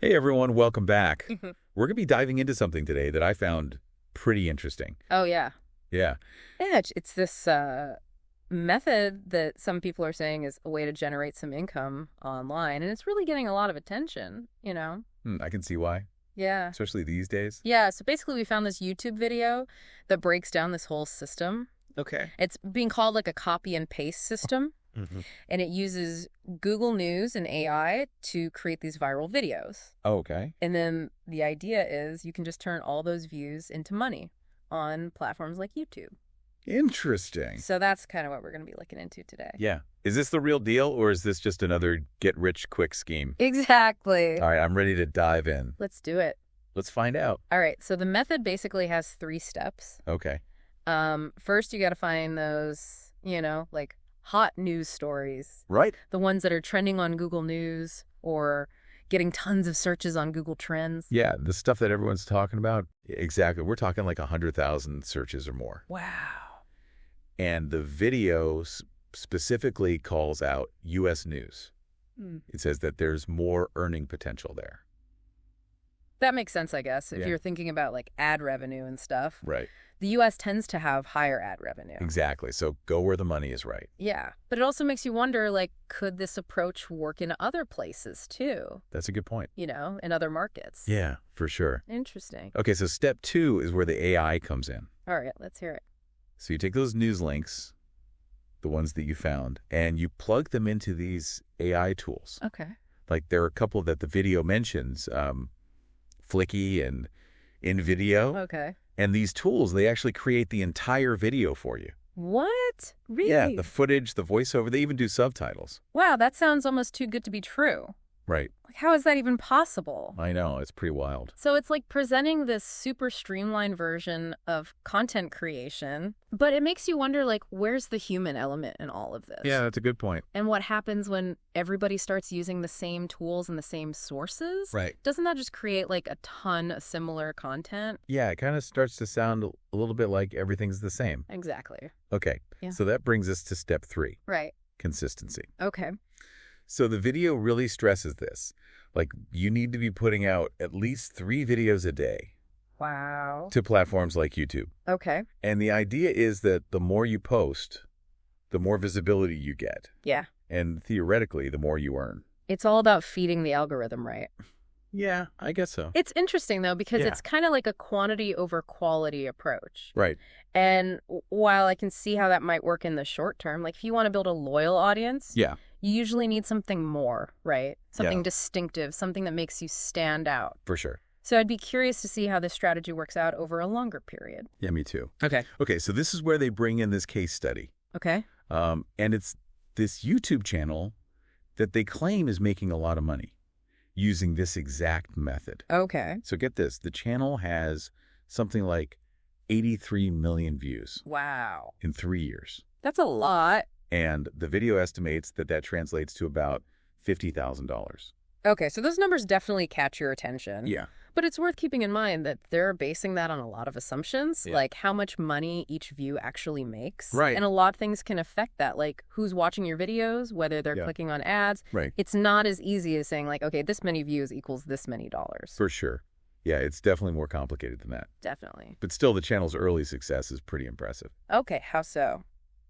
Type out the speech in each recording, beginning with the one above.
Hey everyone, welcome back. We're going to be diving into something today that I found pretty interesting. Oh, yeah. Yeah. Yeah, it's this method that some people are saying is a way to generate some income online, and it's really getting a lot of attention. I can see why, Yeah. especially these days. Yeah, so basically we found this YouTube video that breaks down this whole system. Okay. It's being called like a copy and paste system, and it uses Google News and AI to create these viral videos. Oh, okay. And then the idea is you can just turn all those views into money on platforms like YouTube. Interesting. So that's kind of what we're going to be looking into today. Yeah. Is this the real deal or is this just another get-rich-quick scheme? Exactly. All right, I'm ready to dive in. Let's do it. Let's find out. All right. So the method basically has 3 steps. Okay. First, you got to find those, like hot news stories, Right. the ones that are trending on Google News or getting tons of searches on Google Trends. Yeah, the stuff that everyone's talking about. Exactly. We're talking like 100,000 searches or more. Wow. And the video specifically calls out U.S. news. It says that there's more earning potential there. That makes sense, I guess, if Yeah. you're thinking about like ad revenue and stuff. Right. The U.S. tends to have higher ad revenue. Exactly. So go where the money is right. Yeah. But it also makes you wonder, like, could this approach work in other places too? That's a good point. In other markets. Yeah, for sure. Interesting. Okay, so step 2 is where the AI comes in. All right, let's hear it. So you take those news links, the ones that you found, and you plug them into these AI tools. Okay. Like there are a couple that the video mentions, Flicky and InVideo. Okay. And these tools, they actually create the entire video for you. What? Really? Yeah, the footage, the voiceover, they even do subtitles. Wow, that sounds almost too good to be true. Right. Like, how is that even possible? I know, it's pretty wild. So it's like presenting this super streamlined version of content creation, but it makes you wonder, like, where's the human element in all of this? Yeah, that's a good point. And what happens when everybody starts using the same tools and the same sources? Right. Doesn't that just create, like, a ton of similar content? Yeah, it kind of starts to sound a little bit like everything's the same. Exactly. Okay, Yeah. so that brings us to step 3, Right. consistency. Okay. So the video really stresses this. Like, you need to be putting out at least 3 videos a day Wow. to platforms like YouTube. Okay. And the idea is that the more you post, the more visibility you get. Yeah. And theoretically, the more you earn. It's all about feeding the algorithm, right? Yeah, I guess so. It's interesting, though, because Yeah. it's kind of like a quantity over quality approach. Right. And while I can see how that might work in the short term, like if you want to build a loyal audience, Yeah, you usually need something more, right? Something Yeah. distinctive, something that makes you stand out. for sure. So I'd be curious to see how this strategy works out over a longer period. Yeah, me too. Okay. Okay, so this is where they bring in this case study. Okay. And it's this YouTube channel that they claim is making a lot of money using this exact method. Okay. So get this, the channel has something like 83 million views Wow. in 3 years. That's a lot. And the video estimates that that translates to about $50,000. Okay, so those numbers definitely catch your attention. Yeah. But it's worth keeping in mind that they're basing that on a lot of assumptions, Yeah. like how much money each view actually makes. Right. And a lot of things can affect that, like who's watching your videos, whether they're Yeah. clicking on ads. Right. It's not as easy as saying, like, okay, this many views equals this many dollars. For sure. Yeah, it's definitely more complicated than that. Definitely. But still, the channel's early success is pretty impressive. Okay, how so?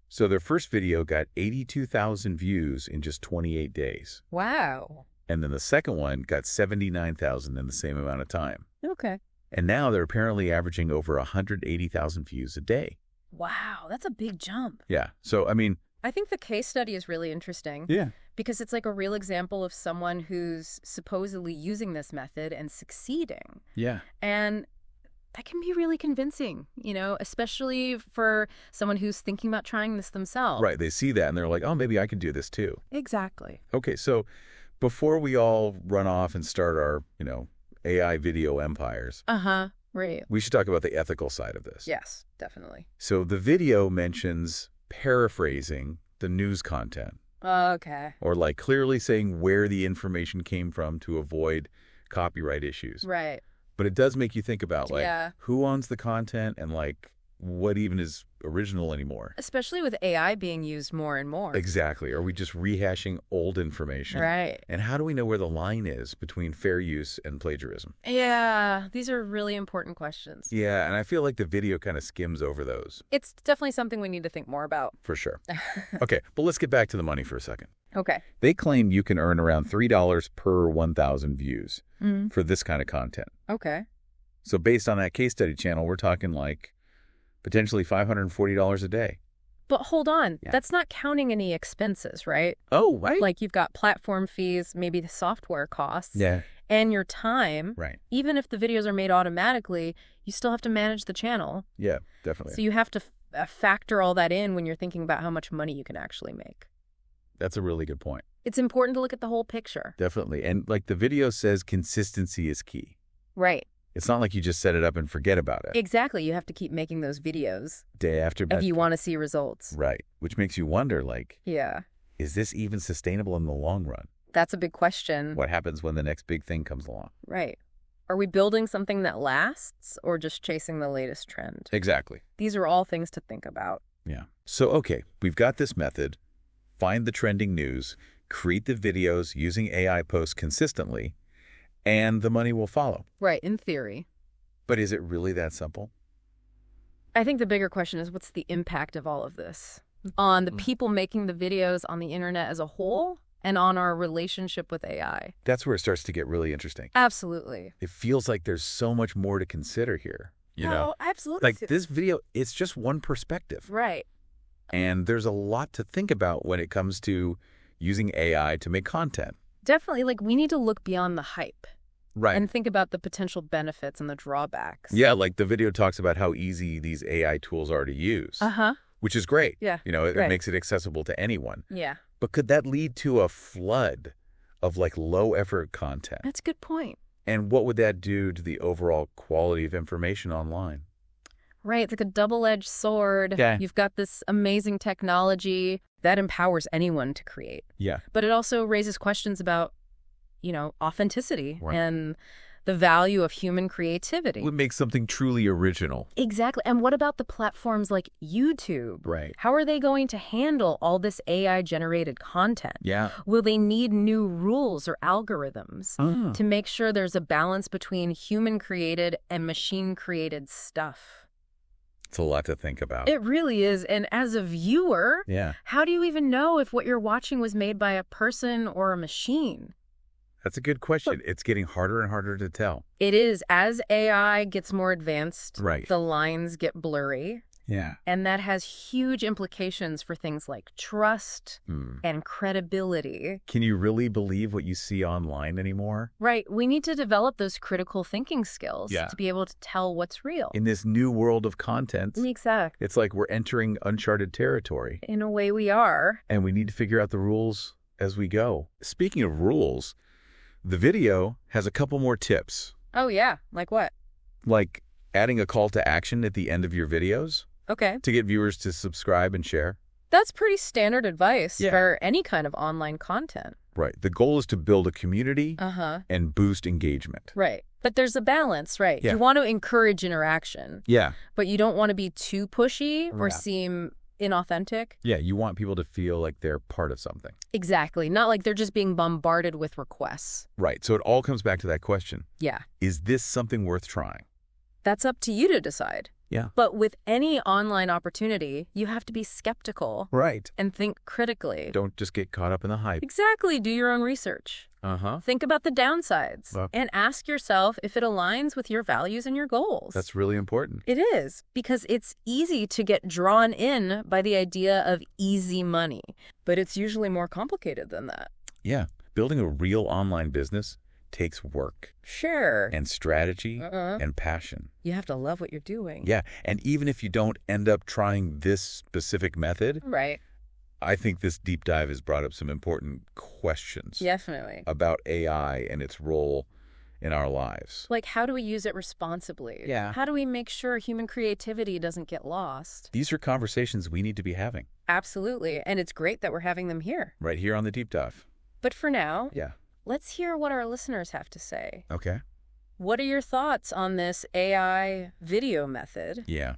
So their first video got 82,000 views in just 28 days. Wow. And then the second one got 79,000 in the same amount of time. Okay. And now they're apparently averaging over 180,000 views a day. Wow, that's a big jump. Yeah. So, I mean, I think the case study is really interesting. yeah. Because it's like a real example of someone who's supposedly using this method and succeeding. Yeah. And that can be really convincing, especially for someone who's thinking about trying this themselves. Right. They see that and they're like, oh, maybe I can do this too. Exactly. Okay. So before we all run off and start our, AI video empires, Uh-huh. Right. we should talk about the ethical side of this. Yes, definitely. So the video mentions paraphrasing the news content, Okay. or like clearly saying where the information came from to avoid copyright issues. Right. But it does make you think about like Yeah. who owns the content and like what even is original anymore? Especially with AI being used more and more. Exactly. Are we just rehashing old information? Right. And how do we know where the line is between fair use and plagiarism? Yeah, these are really important questions. Yeah, and I feel like the video kind of skims over those. It's definitely something we need to think more about. For sure. Okay, but let's get back to the money for a second. Okay. They claim you can earn around $3 per 1,000 views for this kind of content. Okay. So based on that case study channel, we're talking like potentially $540 a day. But hold on. Yeah. That's not counting any expenses, right? Oh, right. Like you've got platform fees, maybe the software costs, Yeah. and your time. Right. Even if the videos are made automatically, you still have to manage the channel. Yeah, definitely. So you have to factor all that in when you're thinking about how much money you can actually make. That's a really good point. It's important to look at the whole picture. Definitely. And like the video says, consistency is key. Right. It's not like you just set it up and forget about it. Exactly. You have to keep making those videos Day after day. if you want to see results. Right. Which makes you wonder, like, Yeah. is this even sustainable in the long run? That's a big question. What happens when the next big thing comes along? Right. Are we building something that lasts or just chasing the latest trend? Exactly. These are all things to think about. Yeah. So, okay, we've got this method. Find the trending news, create the videos using AI posts consistently, and the money will follow. Right, in theory. But is it really that simple? I think the bigger question is what's the impact of all of this on the people making the videos, on the internet as a whole, and on our relationship with AI? That's where it starts to get really interesting. Absolutely. It feels like there's so much more to consider here. You know, absolutely. like this video, it's just one perspective. Right. And there's a lot to think about when it comes to using AI to make content. Definitely. Like, we need to look beyond the hype Right. and think about the potential benefits and the drawbacks. Yeah, like the video talks about how easy these AI tools are to use, Uh-huh. which is great. Yeah. You know, it Right. makes it accessible to anyone. Yeah. But could that lead to a flood of like low effort content? That's a good point. And what would that do to the overall quality of information online? Right. It's like a double-edged sword. Yeah. You've got this amazing technology that empowers anyone to create. Yeah. But it also raises questions about, authenticity Right. and the value of human creativity. Would make something truly original. Exactly. And what about the platforms like YouTube? Right. How are they going to handle all this AI-generated content? Yeah. Will they need new rules or algorithms to make sure there's a balance between human-created and machine-created stuff? It's a lot to think about. It really is. And as a viewer, Yeah. how do you even know if what you're watching was made by a person or a machine? That's a good question. It's getting harder and harder to tell. It is. As AI gets more advanced, Right. the lines get blurry. Yeah. And that has huge implications for things like trust Hmm. and credibility. Can you really believe what you see online anymore? Right. We need to develop those critical thinking skills Yeah. to be able to tell what's real. In this new world of content, Exactly. it's like we're entering uncharted territory, In a way, we are. and we need to figure out the rules as we go. Speaking of rules, the video has a couple more tips, Oh, yeah. Like what? like adding a call to action at the end of your videos Okay. to get viewers to subscribe and share. That's pretty standard advice Yeah. for any kind of online content. Right. The goal is to build a community Uh-huh. and boost engagement. Right. But there's a balance, right? Yeah. You want to encourage interaction, Yeah. but you don't want to be too pushy or Yeah. seem inauthentic. Yeah. You want people to feel like they're part of something. Exactly. Not like they're just being bombarded with requests. Right. So it all comes back to that question. Yeah. Is this something worth trying? That's up to you to decide. Yeah. But with any online opportunity, you have to be skeptical Right. and think critically. Don't just get caught up in the hype. Exactly. Do your own research. Uh-huh. Think about the downsides Well- and ask yourself if it aligns with your values and your goals. That's really important. It is, because it's easy to get drawn in by the idea of easy money, but it's usually more complicated than that. Yeah. Building a real online business takes work Sure. and strategy Uh-uh. and passion. You have to love what you're doing. Yeah. And even if you don't end up trying this specific method, Right. I think this deep dive has brought up some important questions Definitely. about AI and its role in our lives. Like, how do we use it responsibly? Yeah. How do we make sure human creativity doesn't get lost? These are conversations we need to be having Absolutely. And it's great that we're having them here. right here on the deep dive. But for now, Yeah. let's hear what our listeners have to say. Okay. What are your thoughts on this AI video method? Yeah.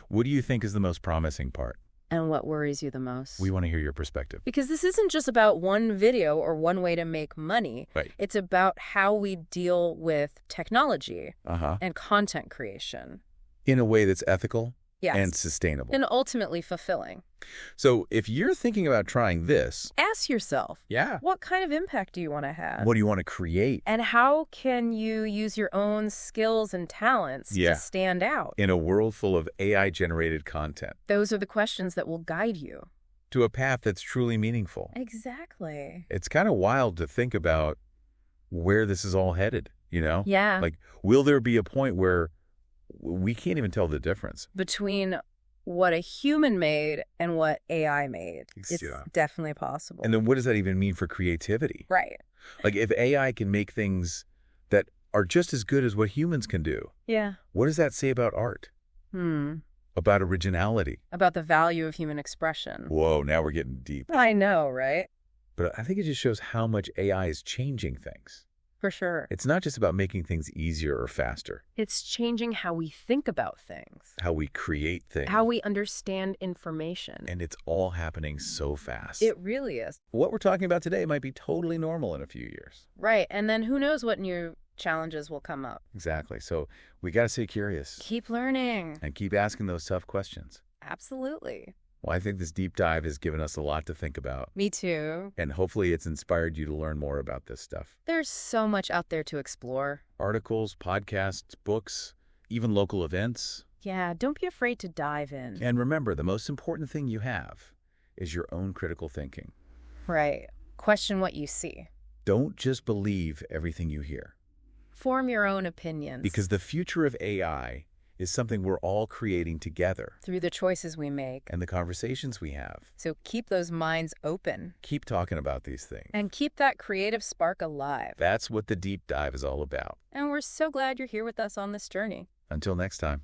What do you think is the most promising part? And what worries you the most? We want to hear your perspective. Because this isn't just about one video or one way to make money. Right. It's about how we deal with technology Uh-huh. and content creation. In a way that's ethical Yes. and sustainable. And ultimately fulfilling. So if you're thinking about trying this, Ask yourself, yeah, what kind of impact do you want to have? what do you want to create And how can you use your own skills and talents Yeah. to stand out? in a world full of AI-generated content Those are the questions that will guide you. to a path that's truly meaningful? Exactly. It's kind of wild to think about where this is all headed, you know? Yeah. Like, will there be a point where we can't even tell the difference? Between what a human made and what AI made. It's Yeah. definitely possible. And then what does that even mean for creativity? Right. Like, if AI can make things that are just as good as what humans can do, Yeah. what does that say about art? About originality? About the value of human expression. Whoa, now we're getting deep. I know, right? But I think it just shows how much AI is changing things. For sure. It's not just about making things easier or faster, It's changing how we think about things, how we create things. how we understand information. And it's all happening so fast. It really is. What we're talking about today might be totally normal in a few years. Right. And then who knows what new challenges will come up. Exactly. So we got to stay curious Keep learning. and keep asking those tough questions. Absolutely. Well, I think this deep dive has given us a lot to think about. Me too. And hopefully it's inspired you to learn more about this stuff. There's so much out there to explore. Articles, podcasts, books, even local events. Yeah, don't be afraid to dive in. And remember, the most important thing you have is your own critical thinking. Right. Question what you see. Don't just believe everything you hear. Form your own opinions. Because the future of AI is something we're all creating together. through the choices we make. And the conversations we have. So keep those minds open. Keep talking about these things. And keep that creative spark alive. That's what the deep dive is all about. And we're so glad you're here with us on this journey. Until next time.